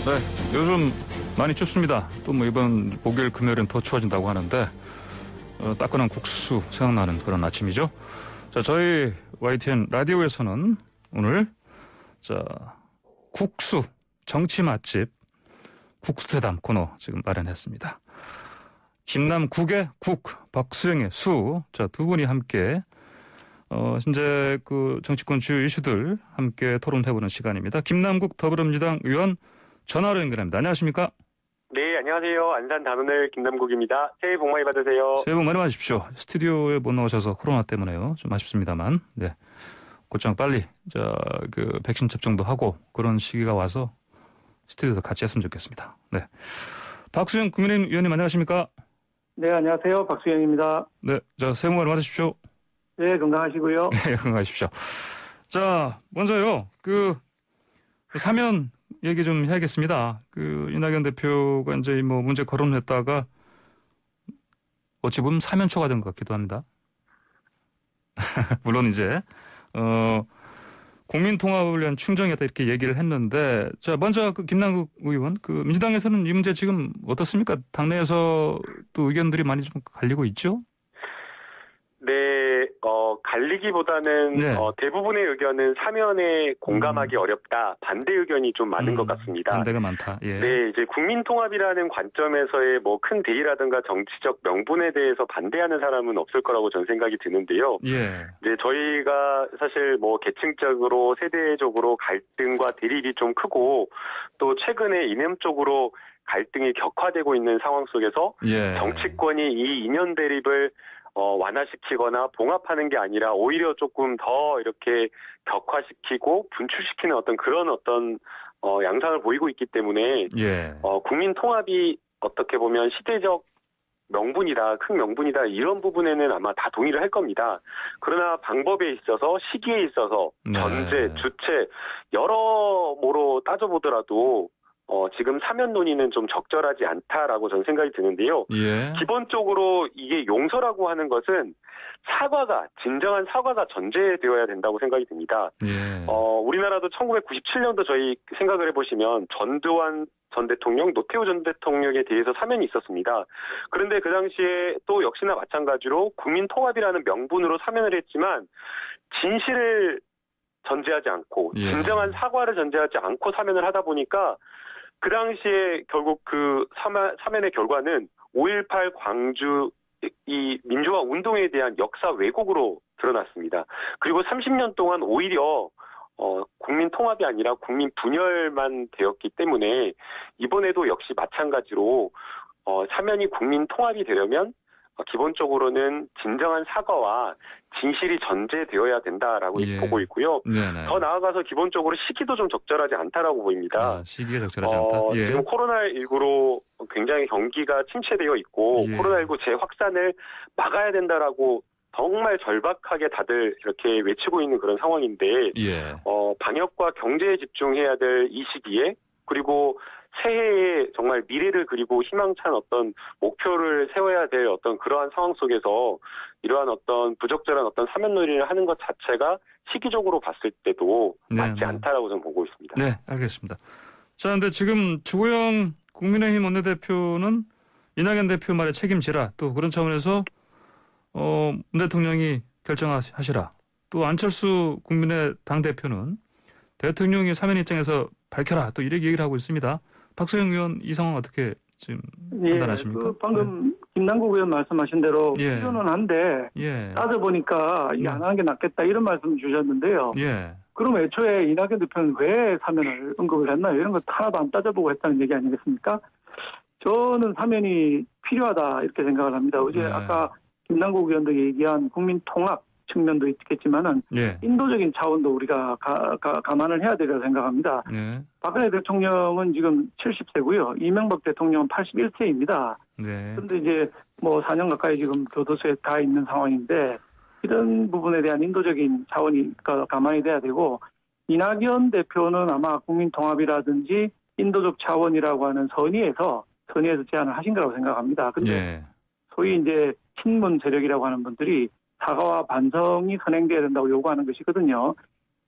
네, 요즘 많이 춥습니다. 또 뭐 이번 목요일, 금요일은 더 추워진다고 하는데 따끈한 국수 생각나는 그런 아침이죠. 자, 저희 YTN 라디오에서는 오늘 국수 정치 맛집 국수대담 코너 지금 마련했습니다. 김남국의 국, 박수영의 수, 자, 두 분이 함께 현재 그 정치권 주요 이슈들 함께 토론해보는 시간입니다. 김남국 더불어민주당 의원 전화로 연결합니다. 안녕하십니까? 네, 안녕하세요. 안산 단원을 김남국입니다. 새해 복 많이 받으세요. 새해 복 많이 받으십시오. 스튜디오에 못 나오셔서 코로나 때문에요. 좀 아쉽습니다만, 네. 곧장 빨리 그 백신 접종도 하고 그런 시기가 와서 스튜디오에서 같이 했으면 좋겠습니다. 네. 박수영 국민의힘 의원님 안녕하십니까? 네, 안녕하세요. 박수영입니다. 네, 자, 새해 복 많이 받으십시오. 네, 건강하시고요. 네, 건강하십시오. 자, 먼저요, 사면 얘기 좀 해야겠습니다. 이낙연 대표가 이제 뭐 문제 거론했다가 어찌 보면 사면초가 된 것 같기도 합니다. 물론 이제, 국민통합을 위한 충정이었다 이렇게 얘기를 했는데, 자, 먼저 김남국 의원, 민주당에서는 이 문제 지금 어떻습니까? 당내에서 또 의견들이 많이 좀 갈리고 있죠? 네, 갈리기보다는 네. 대부분의 의견은 사면에 공감하기 어렵다, 반대 의견이 좀 많은 것 같습니다. 반대가 많다. 예. 네, 이제 국민통합이라는 관점에서의 뭐 큰 대의라든가 정치적 명분에 대해서 반대하는 사람은 없을 거라고 저는 생각이 드는데요. 예. 이제 저희가 사실 뭐 계층적으로 세대적으로 갈등과 대립이 좀 크고 또 최근에 이념적으로 갈등이 격화되고 있는 상황 속에서 예. 정치권이 이 이념 대립을 완화시키거나 봉합하는 게 아니라 오히려 조금 더 이렇게 격화시키고 분출시키는 그런 양상을 보이고 있기 때문에 예. 국민 통합이 어떻게 보면 시대적 명분이다, 큰 명분이다, 이런 부분에는 아마 다 동의를 할 겁니다. 그러나 방법에 있어서, 시기에 있어서, 네. 전제, 주체, 여러모로 따져보더라도 지금 사면 논의는 좀 적절하지 않다라고 저는 생각이 드는데요. 예. 기본적으로 이게 용서라고 하는 것은 진정한 사과가 전제되어야 된다고 생각이 듭니다. 예. 우리나라도 1997년도 저희 생각을 해보시면 전두환 전 대통령, 노태우 전 대통령에 대해서 사면이 있었습니다. 그런데 그 당시에 또 역시나 마찬가지로 국민통합이라는 명분으로 사면을 했지만 진실을 전제하지 않고 예. 진정한 사과를 전제하지 않고 사면을 하다 보니까 그 당시에 결국 그 사면의 결과는 5.18 광주 이 민주화 운동에 대한 역사 왜곡으로 드러났습니다. 그리고 30년 동안 오히려 국민 통합이 아니라 국민 분열만 되었기 때문에 이번에도 역시 마찬가지로 사면이 국민 통합이 되려면 기본적으로는 진정한 사과와 진실이 전제되어야 된다라고 예. 보고 있고요. 네네. 더 나아가서 기본적으로 시기도 좀 적절하지 않다라고 보입니다. 시기가 적절하지 않다. 예. 지금 코로나19로 굉장히 경기가 침체되어 있고 예. 코로나19 재확산을 막아야 된다라고 정말 절박하게 다들 이렇게 외치고 있는 그런 상황인데 예. 방역과 경제에 집중해야 될 이 시기에 그리고 새해에 정말 미래를 그리고 희망찬 목표를 세워야 될 그러한 상황 속에서 이러한 부적절한 사면 논의를 하는 것 자체가 시기적으로 봤을 때도 맞지 않다라고 저는 보고 있습니다. 네, 알겠습니다. 자, 근데 지금 주호영 국민의힘 원내대표는 이낙연 대표 말에 책임지라, 또 그런 차원에서 문 대통령이 결정하시라. 또 안철수 국민의 당대표는 대통령이 사면 입장에서 밝혀라. 또 이렇게 얘기를 하고 있습니다. 박수영 의원 이 상황 어떻게 지금 판단하십니까? 방금 김남국 의원 말씀하신 대로 예. 필요는 한데 따져보니까 이게 안 하는 게 낫겠다 이런 말씀 주셨는데요. 예. 그럼 애초에 이낙연 대표는 왜 사면을 언급을 했나요? 이런 거 하나도 안 따져보고 했다는 얘기 아니겠습니까? 저는 사면이 필요하다 이렇게 생각을 합니다. 어제 아까 김남국 의원도 얘기한 국민 통합 측면도 있겠지만은 인도적인 차원도 우리가 감안을 해야 되리라 생각합니다. 박근혜 대통령은 지금 70세고요. 이명박 대통령은 81세입니다. 그런데 이제 뭐 4년 가까이 지금 교도소에 가 있는 상황인데 이런 부분에 대한 인도적인 차원이 감안이 돼야 되고 이낙연 대표는 아마 국민통합이라든지 인도적 차원이라고 하는 선의에서 제안을 하신 거라고 생각합니다. 근데 소위 이제 친문 세력이라고 하는 분들이 사과와 반성이 선행돼야 된다고 요구하는 것이거든요.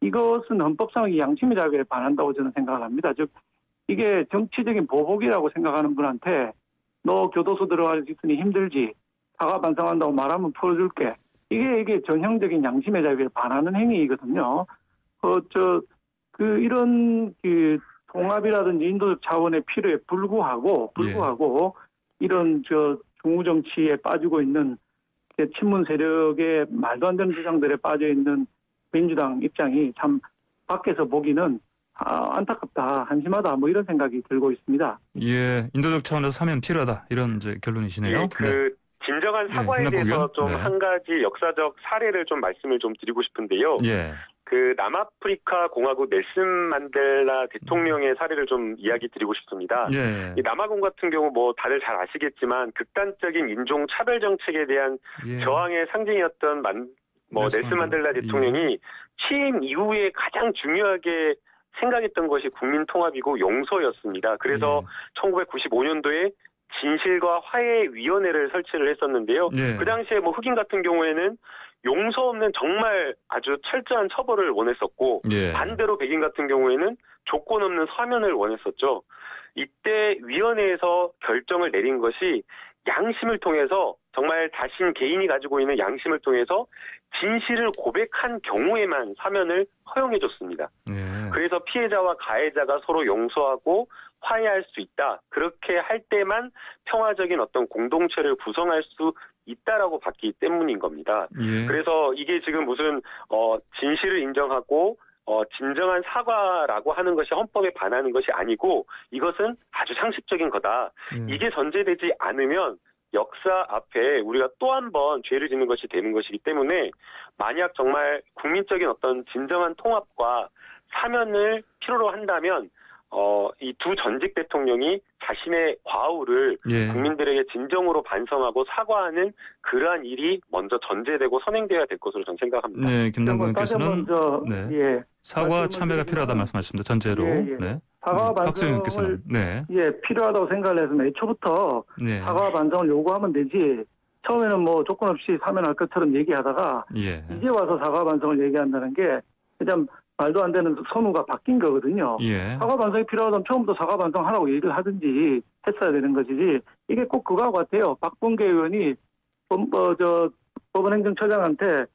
이것은 헌법상 양심의 자유에 반한다고 저는 생각을 합니다. 즉 이게 정치적인 보복이라고 생각하는 분한테 너 교도소 들어갈 수 있으니 힘들지. 사과 반성한다고 말하면 풀어줄게. 이게 전형적인 양심의 자유에 반하는 행위이거든요. 이런 통합이라든지 인도적 차원의 필요에 불구하고 이런 중우 정치에 빠지고 있는 친문 세력의 말도 안 되는 주장들에 빠져 있는 민주당 입장이 참 밖에서 보기는 안타깝다, 한심하다, 뭐 이런 생각이 들고 있습니다. 예, 인도적 차원에서 사면 필요하다 이런 이제 결론이시네요. 예, 진정한 사과에 대해서 좀 한 가지 역사적 사례를 좀 말씀을 좀 드리고 싶은데요. 예. 남아프리카 공화국 넬슨 만델라 대통령의 사례를 좀 이야기 드리고 싶습니다. 예. 이 남아공 같은 경우 뭐 다들 잘 아시겠지만 극단적인 인종 차별 정책에 대한 저항의 상징이었던 넬슨 만델라 대통령이 취임 이후에 가장 중요하게 생각했던 것이 국민통합이고 용서였습니다. 그래서 1995년도에 진실과 화해위원회를 설치를 했었는데요. 그 당시에 흑인 같은 경우에는 용서 없는 정말 아주 철저한 처벌을 원했었고 반대로 백인 같은 경우에는 조건 없는 사면을 원했었죠. 이때 위원회에서 결정을 내린 것이 양심을 통해서 정말 자신 개인이 가지고 있는 양심을 통해서 진실을 고백한 경우에만 사면을 허용해줬습니다. 그래서 피해자와 가해자가 서로 용서하고 화해할 수 있다. 그렇게 할 때만 평화적인 어떤 공동체를 구성할 수 있다라고 봤기 때문인 겁니다. 그래서 이게 지금 무슨 진실을 인정하고 진정한 사과라고 하는 것이 헌법에 반하는 것이 아니고 이것은 아주 상식적인 거다. 이게 전제되지 않으면 역사 앞에 우리가 또 한 번 죄를 짓는 것이 되는 것이기 때문에 만약 정말 국민적인 어떤 진정한 통합과 사면을 필요로 한다면 이 두 전직 대통령이 자신의 과오를 국민들에게 진정으로 반성하고 사과하는 그러한 일이 먼저 전제되고 선행되어야 될 것으로 저는 생각합니다. 네, 김남국 의원께서는 사과 참여가 필요하다 말씀하셨습니다. 전제로. 사과와 반성을 필요하다고 생각을 해서 애초부터 사과와 반성을 요구하면 되지. 처음에는 뭐 조건 없이 사면할 것처럼 얘기하다가 이제 와서 사과와 반성을 얘기한다는 게 그냥 말도 안 되는 선우가 바뀐 거거든요. 사과 반성이 필요하다면 처음부터 사과 반성하라고 얘기를 하든지 했어야 되는 것이지 이게 꼭 그거하고 같아요. 박범계 의원이 법원행정처장한테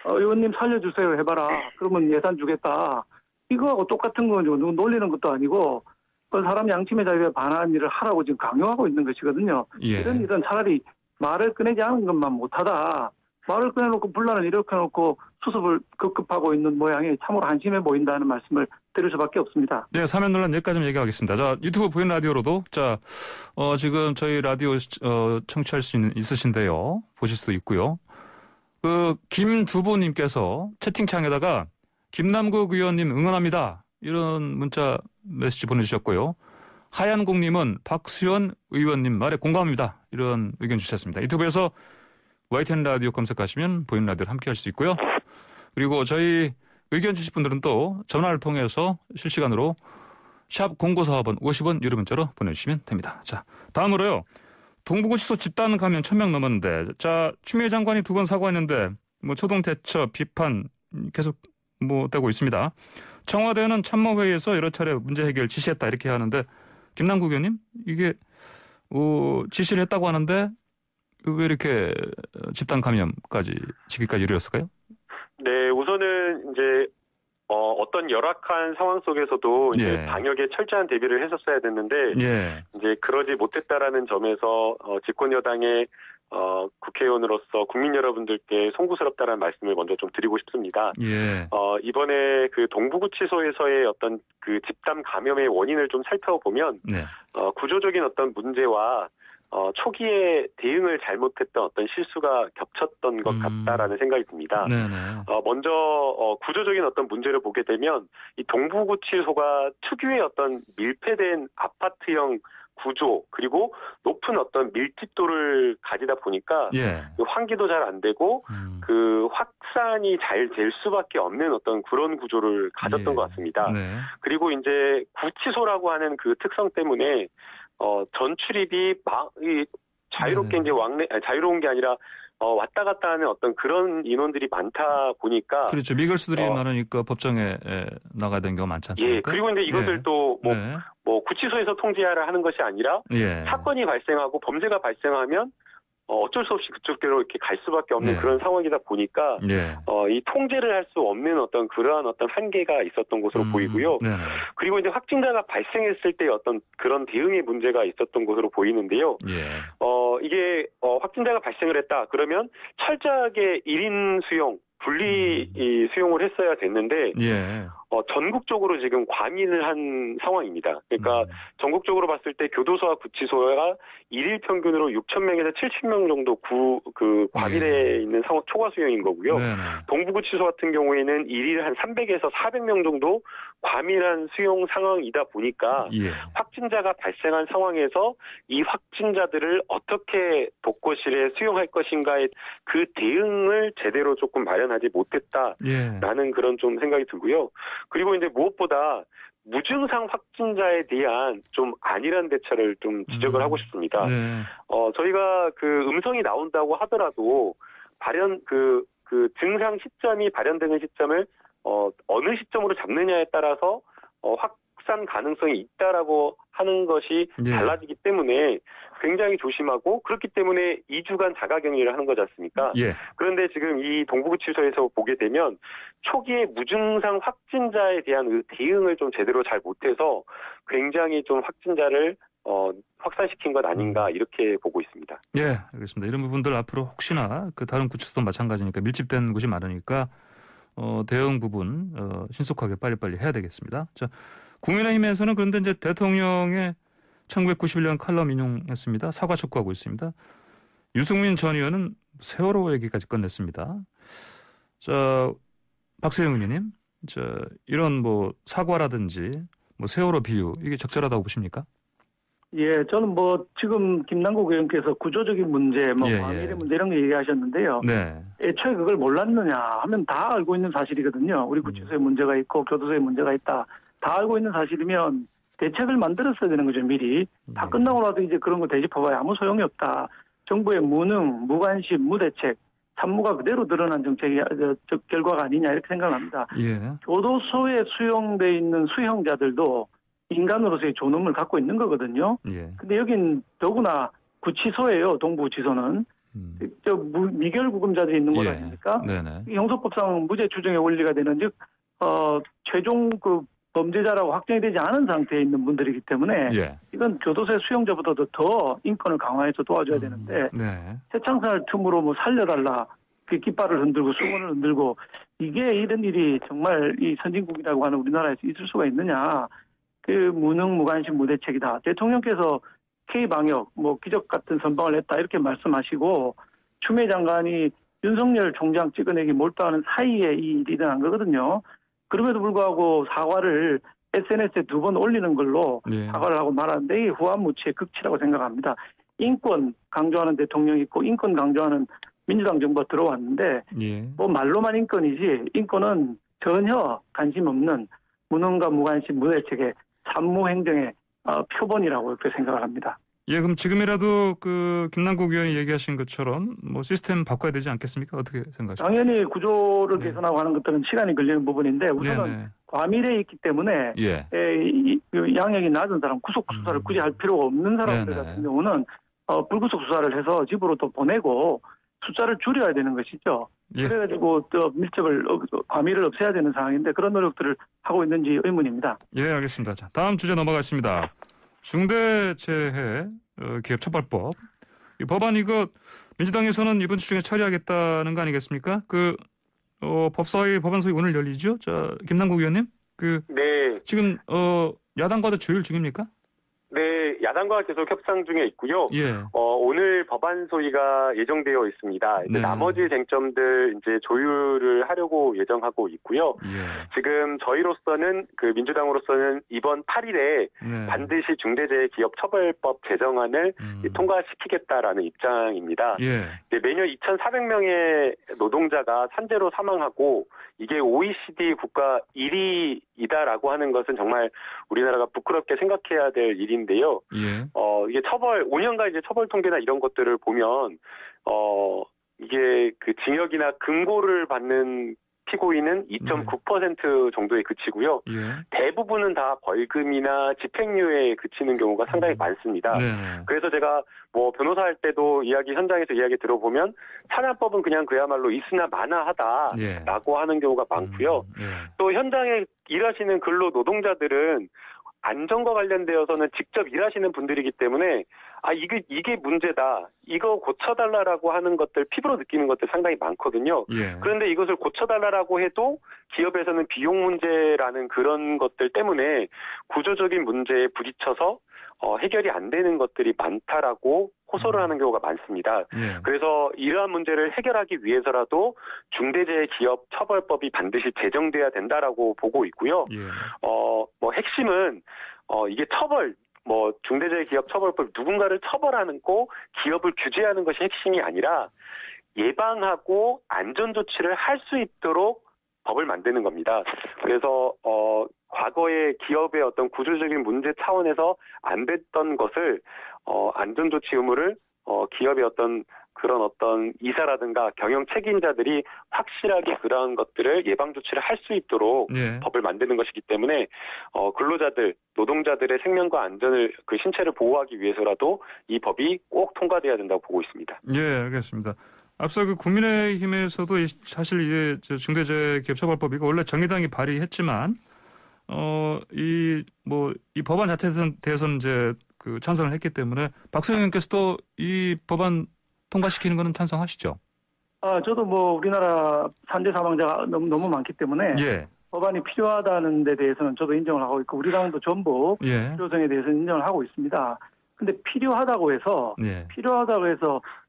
의원님 살려주세요 해봐라. 그러면 예산 주겠다. 이거하고 똑같은 거죠. 누구 놀리는 것도 아니고 사람 양심의 자유에 반하는 일을 하라고 지금 강요하고 있는 것이거든요. 이런 일은 차라리 말을 꺼내지 않은 것만 못하다. 말을 꺼내놓고 분란을 일으켜놓고 수습을 급급하고 있는 모양이 참으로 한심해 보인다는 말씀을 드릴 수밖에 없습니다. 네, 사면 논란 여기까지 얘기하겠습니다. 자, 유튜브 보이는 라디오로도 지금 저희 라디오 청취할 수 있으신데요. 보실 수 있고요. 김두부님께서 채팅창에다가 김남국 의원님 응원합니다. 이런 문자 메시지 보내주셨고요. 하얀공님은 박수현 의원님 말에 공감합니다. 이런 의견 주셨습니다. 유튜브에서 YTN 라디오 검색하시면 보이는 라디오를 함께 할 수 있고요. 그리고 저희 의견 주실 분들은 또 전화를 통해서 실시간으로 샵 0945번 50원 유료 문자로 보내주시면 됩니다. 자, 다음으로요. 동부구치소 집단 감염 1000명 넘었는데 추미애 장관이 2번 사과했는데 초동 대처 비판 계속 되고 있습니다. 청와대는 참모회의에서 여러 차례 문제 해결 지시했다 이렇게 하는데 김남국 의원님 이게 지시를 했다고 하는데 왜 이렇게 집단 감염까지 시기까지 이르렀을까요? 네, 우선은 이제 어떤 열악한 상황 속에서도 이제 방역에 철저한 대비를 했었어야 됐는데 이제 그러지 못했다라는 점에서 집권 여당의 국회의원으로서 국민 여러분들께 송구스럽다라는 말씀을 먼저 좀 드리고 싶습니다. 이번에 동부구치소에서의 어떤 집단 감염의 원인을 좀 살펴보면 구조적인 어떤 문제와 초기에 대응을 잘못했던 어떤 실수가 겹쳤던 것 같다라는 생각이 듭니다. 먼저 구조적인 어떤 문제를 보게 되면 이 동부구치소가 특유의 어떤 밀폐된 아파트형 구조 그리고 높은 어떤 밀집도를 가지다 보니까 환기도 잘 안 되고 확산이 잘 될 수밖에 없는 어떤 그런 구조를 가졌던 것 같습니다. 그리고 이제 구치소라고 하는 그 특성 때문에 전출입이 자유롭게 이제 자유로운 게 아니라 왔다 갔다 하는 어떤 그런 인원들이 많다 보니까 그렇죠. 미결수들이 많으니까 법정에 나가야 되는 경우가 많지 않습니까? 그리고 이제 이것을 또 구치소에서 통제하라 하는 것이 아니라 예. 사건이 발생하고 범죄가 발생하면 어쩔 수 없이 그쪽대로 이렇게 갈 수밖에 없는 네. 그런 상황이다 보니까 예. 이 통제를 할 수 없는 그러한 한계가 있었던 것으로 보이고요. 네네. 그리고 이제 확진자가 발생했을 때 그런 대응의 문제가 있었던 것으로 보이는데요. 예. 이게 확진자가 발생을 했다. 그러면 철저하게 1인 수용, 분리 수용을 했어야 됐는데 예. 전국적으로 지금 과민을 한 상황입니다. 그러니까 전국적으로 봤을 때 교도소와 구치소가 일일 평균으로 6,000명에서 7,000명 정도 과밀해 있는 상황 초과 수용인 거고요. 네네. 동부구치소 같은 경우에는 일일 한 300에서 400명 정도 과밀한 수용 상황이다 보니까 예. 확진자가 발생한 상황에서 이 확진자들을 어떻게 독거실에 수용할 것인가의 그 대응을 제대로 조금 마련하지 못했다라는 예. 그런 좀 생각이 들고요. 그리고 이제 무엇보다 무증상 확진자에 대한 좀 안일한 대처를 좀 지적을 하고 싶습니다. 네. 저희가 음성이 나온다고 하더라도 그 증상 시점이 발현되는 시점을 어느 시점으로 잡느냐에 따라서 확산 가능성이 있다라고 하는 것이 예. 달라지기 때문에 굉장히 조심하고 그렇기 때문에 2주간 자가격리를 하는 거지 않습니까? 예. 그런데 지금 이 동부구치소에서 보게 되면 초기에 무증상 확진자에 대한 대응을 좀 제대로 잘 못해서 굉장히 좀 확진자를 확산시킨 것 아닌가 이렇게 보고 있습니다. 예, 알겠습니다. 이런 부분들 앞으로 혹시나 다른 구치소도 마찬가지니까 밀집된 곳이 많으니까 대응 부분 신속하게 빨리빨리 해야 되겠습니다. 자, 국민의힘에서는 그런데 이제 대통령의 1991년 칼럼 인용했습니다. 사과 촉구하고 있습니다. 유승민 전 의원은 세월호 얘기까지 꺼냈습니다. 자, 박세영 의원님, 이런 사과라든지 세월호 비유 이게 적절하다고 보십니까? 예, 저는 지금 김남국 의원께서 구조적인 문제, 과밀의 문제 이런 거 얘기하셨는데요. 네. 애초에 그걸 몰랐느냐 하면 다 알고 있는 사실이거든요. 우리 구치소에 문제가 있고 교도소에 문제가 있다. 다 알고 있는 사실이면 대책을 만들었어야 되는 거죠, 미리. 다 끝나고 나도 이제 그런 거 되짚어봐야 아무 소용이 없다. 정부의 무능, 무관심, 무대책, 산무가 그대로 드러난 정책이 결과가 아니냐 이렇게 생각합니다. 예. 교도소에 수용돼 있는 수용자들도 인간으로서의 존엄을 갖고 있는 거거든요. 예. 근데 여긴 더구나 구치소예요. 동부구치소는. 미결 구금자들이 있는 곳 아닙니까? 네네. 형사법상 무죄 추정의 원리가 되는 즉 최종 범죄자라고 확정이 되지 않은 상태에 있는 분들이기 때문에 이건 교도소의 수용자보다도 더 인권을 강화해서 도와줘야 되는데 네. 새창살 틈으로 살려달라 그 깃발을 흔들고 수건을 흔들고 이게 이런 일이 정말 이 선진국이라고 하는 우리나라에서 있을 수가 있느냐. 무능, 무관심, 무대책이다. 대통령께서 K방역, 기적 같은 선방을 했다 이렇게 말씀하시고 추미애 장관이 윤석열 총장 찍어내기 몰두하는 사이에 이 일이 일어난 거거든요. 그럼에도 불구하고 사과를 SNS에 2번 올리는 걸로 사과를 하고 말하는데 이 후한무치의 극치라고 생각합니다. 인권 강조하는 대통령이 있고 인권 강조하는 민주당 정부가 들어왔는데 말로만 인권이지 인권은 전혀 관심 없는 무능과 무관심, 무대책의 산무행정의 표본이라고 이렇게 생각을 합니다. 예, 그럼 지금이라도 김남국 의원이 얘기하신 것처럼 시스템 바꿔야 되지 않겠습니까? 어떻게 생각하십니까? 당연히 구조를 개선하고 하는 것들은 시간이 걸리는 부분인데 우선은 과밀해 있기 때문에 양형이 낮은 사람, 구속 수사를 굳이 할 필요가 없는 사람들 같은 경우는 불구속 수사를 해서 집으로 또 보내고 숫자를 줄여야 되는 것이죠. 그래가지고 또 과밀을 없애야 되는 상황인데 그런 노력들을 하고 있는지 의문입니다. 예, 알겠습니다. 자, 다음 주제 넘어가겠습니다. 중대재해 기업처벌법. 이 법안 이거 민주당에서는 이번 주 중에 처리하겠다는 거 아니겠습니까? 법안 소위 오늘 열리죠? 자, 김남국 의원님. 네. 지금 야당과도 조율 중입니까? 네, 야당과 계속 협상 중에 있고요. 오늘 법안 소위가 예정되어 있습니다. 나머지 쟁점들 조율을 하려고 예정하고 있고요. 지금 저희로서는 민주당으로서는 이번 8일에 반드시 중대재해기업처벌법 제정안을 통과시키겠다라는 입장입니다. 매년 2,400명의 노동자가 산재로 사망하고 이게 OECD 국가 1위이다라고 하는 것은 정말 우리나라가 부끄럽게 생각해야 될 일인데요. 이게 5년간 이제 처벌 통계나 이런 것들을 보면 이게 징역이나 금고를 받는 피고인은 2.9% 정도에 그치고요. 예. 대부분은 다 벌금이나 집행유예에 그치는 경우가 상당히 많습니다. 네. 그래서 제가 뭐 변호사 할 때도 현장에서 이야기 들어보면 사냥법은 그냥 그야말로 있으나 마나하다라고 하는 경우가 많고요. 예. 또 현장에 일하시는 근로 노동자들은 안전과 관련되어서는 직접 일하시는 분들이기 때문에 이게 문제다. 이거 고쳐달라라고 하는 것들, 피부로 느끼는 것들 상당히 많거든요. 예. 그런데 이것을 고쳐달라라고 해도 기업에서는 비용 문제라는 그런 것들 때문에 구조적인 문제에 부딪혀서 해결이 안 되는 것들이 많다라고 호소를 하는 경우가 많습니다. 예. 그래서 이러한 문제를 해결하기 위해서라도 중대재해기업처벌법이 반드시 제정돼야 된다라고 보고 있고요. 예. 핵심은 이게 중대재해기업처벌법 누군가를 처벌하는 거 기업을 규제하는 것이 핵심이 아니라 예방하고 안전조치를 할 수 있도록 법을 만드는 겁니다. 그래서 과거에 기업의 어떤 구조적인 문제 차원에서 안 됐던 것을 안전조치 의무를 기업의 그런 이사라든가 경영 책임자들이 확실하게 그러한 것들을 예방 조치를 할 수 있도록 예. 법을 만드는 것이기 때문에 근로자들, 노동자들의 생명과 안전을 신체를 보호하기 위해서라도 이 법이 꼭 통과돼야 된다고 보고 있습니다. 예, 알겠습니다. 앞서 국민의힘에서도 사실 이게 중대재해기업처벌법 이거 원래 정의당이 발의했지만 이 법안 자체에 대해서는 이제 찬성을 했기 때문에 박성현 의원께서도 이 법안 통과시키는 거는 찬성하시죠? 저도 우리나라 산재 사망자가 너무 많기 때문에 예. 법안이 필요하다는 데 대해서는 저도 인정을 하고 있고 우리 당도 전부 예. 필요성에 대해서는 인정을 하고 있습니다. 근데 필요하다고 해서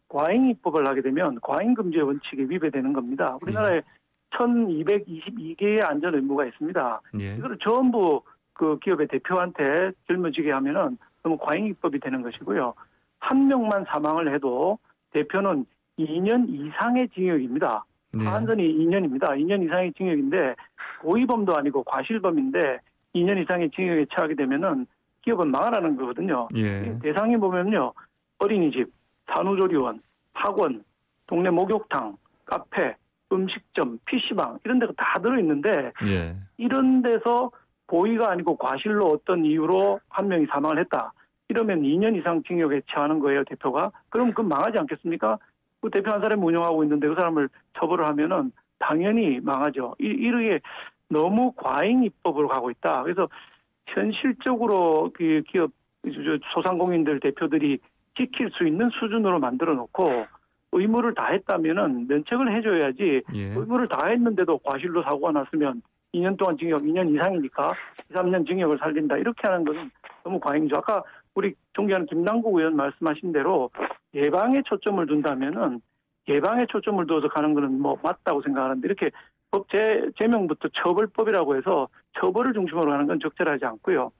과잉 입법을 하게 되면 과잉금지의 원칙에 위배되는 겁니다. 우리나라에 1222개의 안전 의무가 있습니다. 예. 이걸 전부 그 기업의 대표한테 짊어지게 하면은 너무 과잉 입법이 되는 것이고요. 한 명만 사망을 해도 대표는 2년 이상의 징역입니다. 한전이 2년입니다. 2년 이상의 징역인데 고의범도 아니고 과실범인데 2년 이상의 징역에 처하게 되면은 기업은 망하라는 거거든요. 예. 대상이 보면요. 어린이집, 산후조리원, 학원, 동네 목욕탕, 카페, 음식점, PC방 이런 데가 다 들어있는데 예. 이런 데서 고의가 아니고 과실로 어떤 이유로 한 명이 사망을 했다. 이러면 2년 이상 징역에 처하는 거예요, 대표가. 그럼 그건 망하지 않겠습니까? 그 대표 한 사람이 운영하고 있는데 그 사람을 처벌을 하면은 당연히 망하죠. 이렇게 너무 과잉 입법으로 가고 있다. 그래서 현실적으로 그 기업 소상공인들 대표들이 지킬 수 있는 수준으로 만들어 놓고 의무를 다했다면은 면책을 해줘야지. 예. 의무를 다했는데도 과실로 사고가 났으면 2년 동안 징역, 2년 이상이니까 2, 3년 징역을 살린다. 이렇게 하는 것은 너무 과잉이죠. 아까 우리 존경하는 김남국 의원 말씀하신 대로 예방에 초점을 둔다면은 예방에 초점을 두어서 가는 거는 맞다고 생각하는데 이렇게 법 제명부터 처벌법이라고 해서 처벌을 중심으로 하는 건 적절하지 않고요.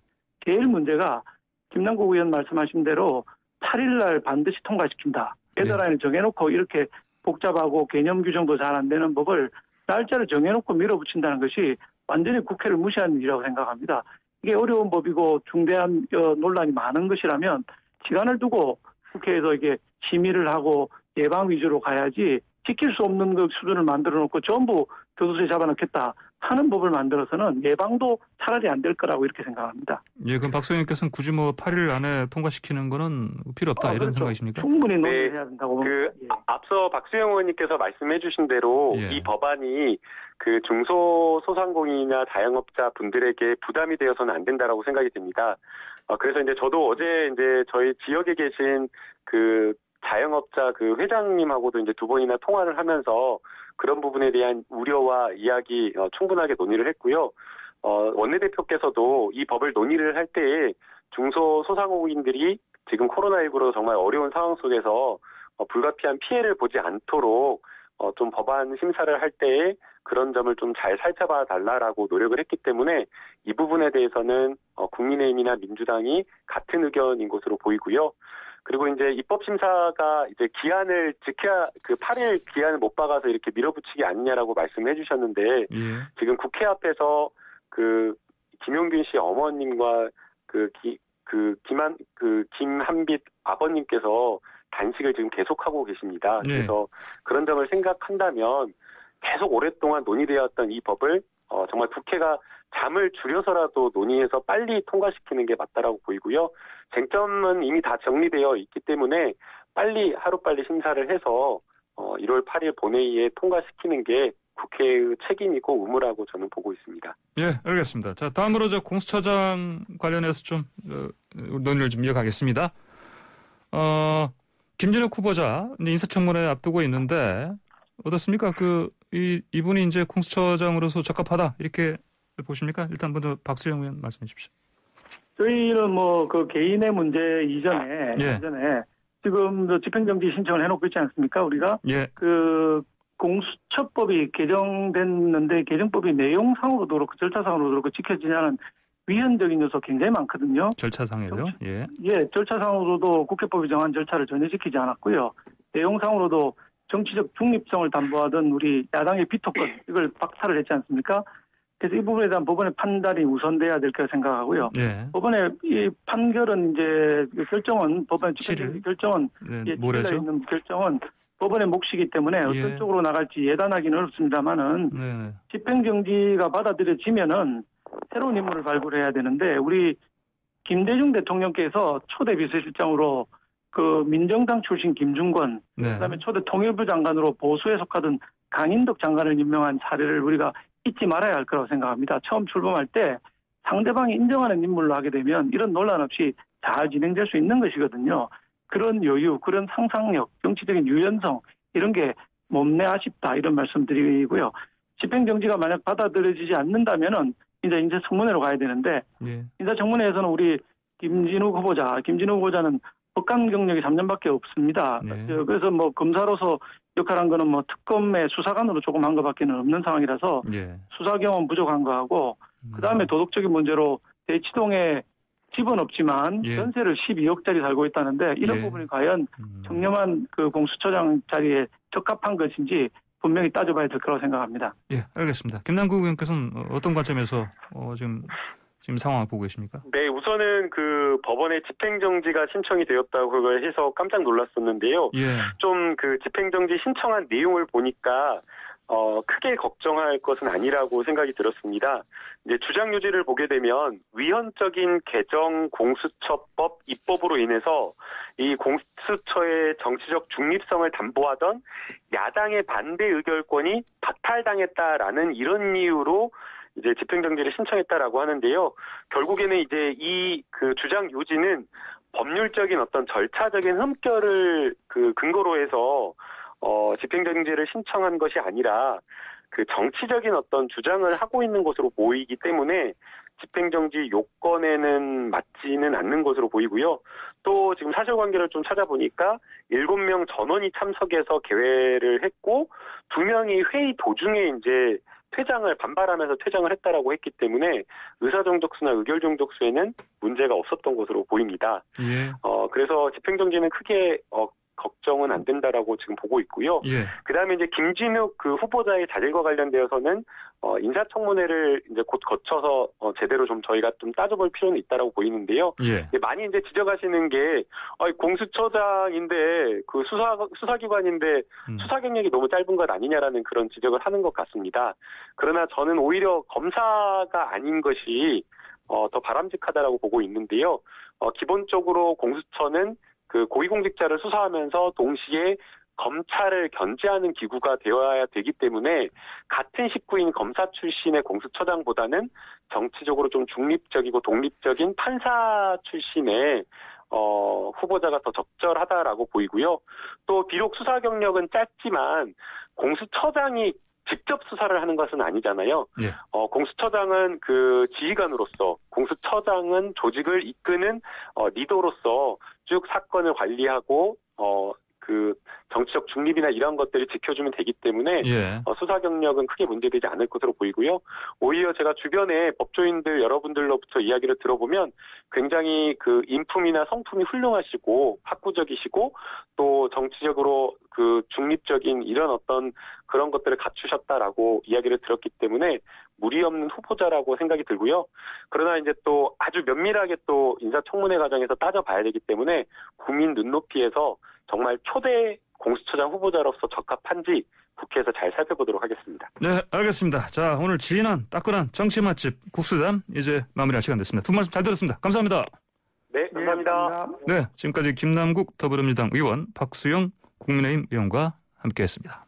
제일 문제가 김남국 의원 말씀하신 대로 8일 날 반드시 통과시킨다. 데드라인을 정해놓고 이렇게 복잡하고 개념 규정도 잘 안 되는 법을 날짜를 정해놓고 밀어붙인다는 것이 완전히 국회를 무시하는 일이라고 생각합니다. 이게 어려운 법이고 중대한 논란이 많은 것이라면 시간을 두고 국회에서 이게 심의를 하고 예방 위주로 가야지 지킬 수 없는 그 수준을 만들어 놓고 전부 교도소에 잡아넣겠다 하는 법을 만들어서는 예방도 차라리 안 될 거라고 이렇게 생각합니다. 예, 그럼 박성현께서는 굳이 8일 안에 통과시키는 거는 필요 없다 이런 그렇죠. 생각이십니까? 충분히 논의해야 된다고 봅니다. 앞서 박수영 의원님께서 말씀해주신 대로 이 법안이 중소소상공인이나 자영업자 분들에게 부담이 되어서는 안 된다라고 생각이 듭니다. 그래서 저도 어제 저희 지역에 계신 자영업자 회장님하고도 두 번이나 통화를 하면서 그런 부분에 대한 우려와 이야기 충분하게 논의를 했고요. 원내대표께서도 이 법을 논의를 할 때에 중소소상공인들이 지금 코로나19로 정말 어려운 상황 속에서 불가피한 피해를 보지 않도록 좀 법안 심사를 할 때에 그런 점을 좀 잘 살펴봐 달라라고 노력을 했기 때문에 이 부분에 대해서는 국민의힘이나 민주당이 같은 의견인 것으로 보이고요. 그리고 입법 심사가 기한을 지켜야 8일 기한을 못 박아서 이렇게 밀어붙이기 아니냐라고 말씀해 주셨는데 지금 국회 앞에서 김용균 씨 어머님과 김한빛 아버님께서 단식을 지금 계속하고 계십니다. 그래서 그런 점을 생각한다면 계속 오랫동안 논의되었던 이 법을 정말 국회가 잠을 줄여서라도 논의해서 빨리 통과시키는 게 맞다라고 보이고요. 쟁점은 이미 다 정리되어 있기 때문에 하루빨리 심사를 해서 1월 8일 본회의에 통과시키는 게 국회의 책임이고 의무라고 저는 보고 있습니다. 예, 알겠습니다. 자, 다음으로 공수처장 관련해서 좀 논의를 좀 이어가겠습니다. 김진욱 후보자 인사청문회 앞두고 있는데 어떻습니까? 이분이 이제 공수처장으로서 적합하다 이렇게 보십니까? 일단 먼저 박수영 의원 말씀해 주십시오. 저희는 그 개인의 문제 이전에 지금 집행정지 신청을 해놓고 있지 않습니까? 우리가 예. 공수처법이 개정됐는데 개정법이 내용상으로도 그렇고 절차상으로도 그렇고 지켜지지 않은 위헌적인 요소 굉장히 많거든요. 절차상에요? 예. 예, 절차상으로도 국회법이 정한 절차를 전혀 지키지 않았고요. 내용상으로도 정치적 중립성을 담보하던 우리 야당의 비토권 이걸 박탈을 했지 않습니까? 그래서 이 부분에 대한 법원의 판단이 우선돼야 될 거라 생각하고요. 예. 법원의 이 판결은 이제 결정은 법원의 집행적인 결정은 모레죠? 있는 결정은 법원의 몫이기 때문에 어떤 쪽으로 나갈지 예단하기는 어렵습니다만은 집행정지가 받아들여지면은 새로운 인물을 발굴해야 되는데 우리 김대중 대통령께서 초대 비서실장으로 민정당 출신 김중권, 그다음에 초대 통일부 장관으로 보수에 속하던 강인덕 장관을 임명한 사례를 우리가 잊지 말아야 할 거라고 생각합니다. 처음 출범할 때 상대방이 인정하는 인물로 하게 되면 이런 논란 없이 잘 진행될 수 있는 것이거든요. 그런 여유, 그런 상상력, 정치적인 유연성 이런 게 못내 아쉽다 이런 말씀드리고요. 집행정지가 만약 받아들여지지 않는다면은 이제 인사청문회로 가야 되는데 인사청문회에서는 우리 김진욱 후보자는 법관 경력이 3년밖에 없습니다. 그래서 검사로서 역할한 거는 특검의 수사관으로 조금 한 것밖에는 없는 상황이라서 수사 경험 부족한 거하고 그다음에 도덕적인 문제로 대치동에 집은 없지만 전세를 12억짜리 살고 있다는데 이런 부분이 과연 청렴한 공수처장 자리에 적합한 것인지 분명히 따져봐야 될 거라고 생각합니다. 예, 알겠습니다. 김남국 의원께서는 어떤 관점에서 지금 상황을 보고 계십니까? 네, 우선은 법원의 집행정지가 신청이 되었다고 해서 깜짝 놀랐었는데요. 좀 집행정지 신청한 내용을 보니까 크게 걱정할 것은 아니라고 생각이 들었습니다. 이제 주장 요지를 보게 되면 위헌적인 개정 공수처법 입법으로 인해서 이 공수처의 정치적 중립성을 담보하던 야당의 반대 의결권이 박탈당했다라는 이런 이유로 이제 집행정지를 신청했다라고 하는데요. 결국에는 이제 이 주장 요지는 법률적인 어떤 절차적인 흠결을 근거로 해서 집행정지를 신청한 것이 아니라 정치적인 어떤 주장을 하고 있는 것으로 보이기 때문에 집행정지 요건에는 맞지는 않는 것으로 보이고요. 또 지금 사실관계를 좀 찾아보니까 7명 전원이 참석해서 개회를 했고 2명이 회의 도중에 이제 반발하면서 퇴장을 했다라고 했기 때문에 의사정족수나 의결정족수에는 문제가 없었던 것으로 보입니다. 그래서 집행정지는 크게 걱정은 안 된다라고 지금 보고 있고요. 그다음에 이제 김진욱 후보자의 자질과 관련되어서는 인사청문회를 이제 곧 거쳐서 제대로 좀 저희가 좀 따져볼 필요는 있다라고 보이는데요. 많이 이제 지적하시는 게 공수처장인데 수사기관인데 수사 경력이 너무 짧은 것 아니냐라는 그런 지적을 하는 것 같습니다. 그러나 저는 오히려 검사가 아닌 것이 더 바람직하다라고 보고 있는데요. 기본적으로 공수처는 고위공직자를 수사하면서 동시에 검찰을 견제하는 기구가 되어야 되기 때문에 같은 식구인 검사 출신의 공수처장보다는 정치적으로 좀 중립적이고 독립적인 판사 출신의 후보자가 더 적절하다라고 보이고요. 또 비록 수사 경력은 짧지만 공수처장이 직접 수사를 하는 것은 아니잖아요. 공수처장은 지휘관으로서, 공수처장은 조직을 이끄는 리더로서 쭉 사건을 관리하고 정치적 중립이나 이런 것들을 지켜주면 되기 때문에 수사 경력은 크게 문제되지 않을 것으로 보이고요. 오히려 제가 주변에 법조인들 여러분들로부터 이야기를 들어보면 굉장히 인품이나 성품이 훌륭하시고 학구적이시고 또 정치적으로 중립적인 이런 어떤 그런 것들을 갖추셨다라고 이야기를 들었기 때문에 무리 없는 후보자라고 생각이 들고요. 그러나 이제 또 아주 면밀하게 또 인사청문회 과정에서 따져봐야 되기 때문에 국민 눈높이에서 정말 초대 공수처장 후보자로서 적합한지 국회에서 잘 살펴보도록 하겠습니다. 네, 알겠습니다. 자, 오늘 진한 따끈한 정치 맛집 국수담 이제 마무리할 시간 됐습니다. 두 말씀 잘 들었습니다. 감사합니다. 네, 감사합니다. 네, 지금까지 김남국 더불어민주당 의원, 박수영 국민의힘 의원과 함께했습니다.